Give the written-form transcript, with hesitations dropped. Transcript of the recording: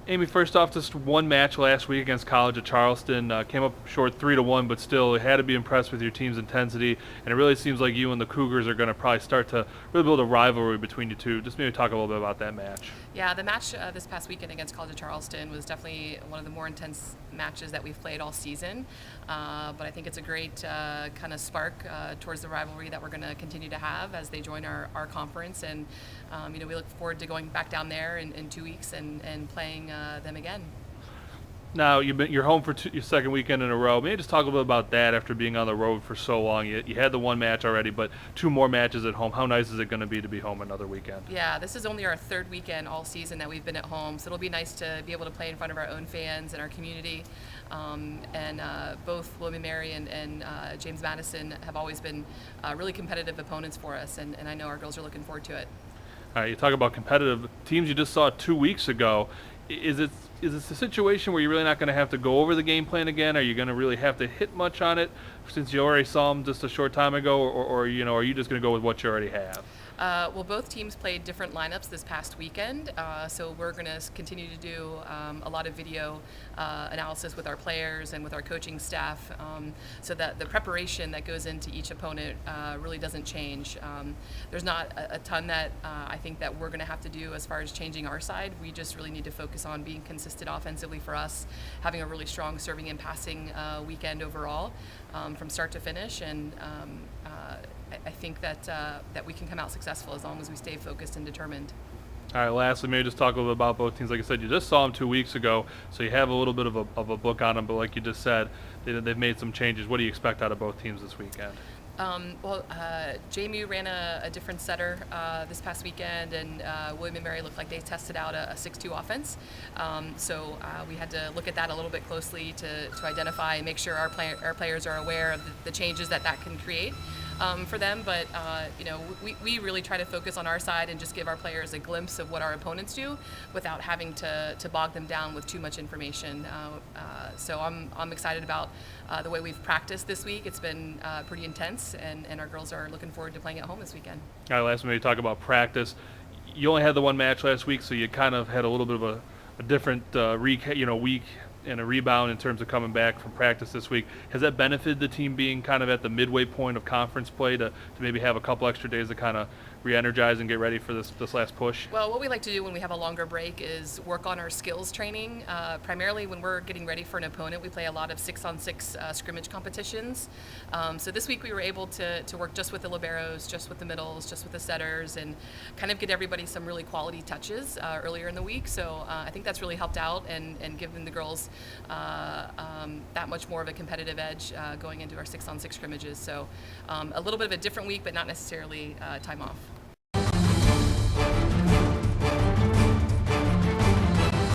Amy, first off, just one match last week against College of Charleston. Came up short 3-1, but still had to be impressed with your team's intensity. And it really seems like you and the Cougars are going to probably start to really build a rivalry between you two. Just maybe talk a little bit about that match. Yeah, the match this past weekend against College of Charleston was definitely one of the more intense matches that we've played all season. But I think it's a great kind of spark towards the rivalry that we're going to continue to have as they join our conference. And, we look forward to going back down there in 2 weeks and playing them again. Now you're home for your second weekend in a row. Maybe just talk a little bit about that after being on the road for so long. You had the one match already, but two more matches at home. How nice is it going to be home another weekend? Yeah, this is only our third weekend all season that we've been at home, so it'll be nice to be able to play in front of our own fans and our community. Both William and Mary and James Madison have always been really competitive opponents for us, and I know our girls are looking forward to it. All right, you talk about competitive teams you just saw 2 weeks ago. Is it a situation where you're really not going to have to go over the game plan again? Are you going to really have to hit much on it since you already saw them just a short time ago, or are you just going to go with what you already have? Well, both teams played different lineups this past weekend, so we're going to continue to do a lot of video analysis with our players and with our coaching staff, so that the preparation that goes into each opponent really doesn't change. There's not a ton that I think that we're going to have to do as far as changing our side. We just really need to focus on being consistent offensively for us, having a really strong serving and passing weekend overall from start to finish, and I think that we can come out successful as long as we stay focused and determined. All right, lastly, maybe just talk a little bit about both teams. Like I said, you just saw them 2 weeks ago, so you have a little bit of a book on them, but like you just said, they've made some changes. What do you expect out of both teams this weekend? JMU ran a different setter this past weekend, and William and Mary looked like they tested out a 6-2 offense. So we had to look at that a little bit closely to identify and make sure our players are aware of the changes that can create for them. But we really try to focus on our side and just give our players a glimpse of what our opponents do without having to bog them down with too much information. So I'm excited about the way we've practiced this week. It's been pretty intense, and our girls are looking forward to playing at home this weekend. All right, last maybe talk about practice. You only had the one match last week, so you kind of had a little bit of a different week and a rebound in terms of coming back from practice this week. Has that benefited the team being kind of at the midway point of conference play to maybe have a couple extra days to kind of re-energize and get ready for this last push? Well, what we like to do when we have a longer break is work on our skills training. Primarily when we're getting ready for an opponent, we play a lot of 6-on-6 scrimmage competitions. So this week we were able to work just with the liberos, just with the middles, just with the setters, and kind of get everybody some really quality touches earlier in the week. So I think that's really helped out and given the girls that much more of a competitive edge going into our 6-on-6 scrimmages. So a little bit of a different week, but not necessarily time off.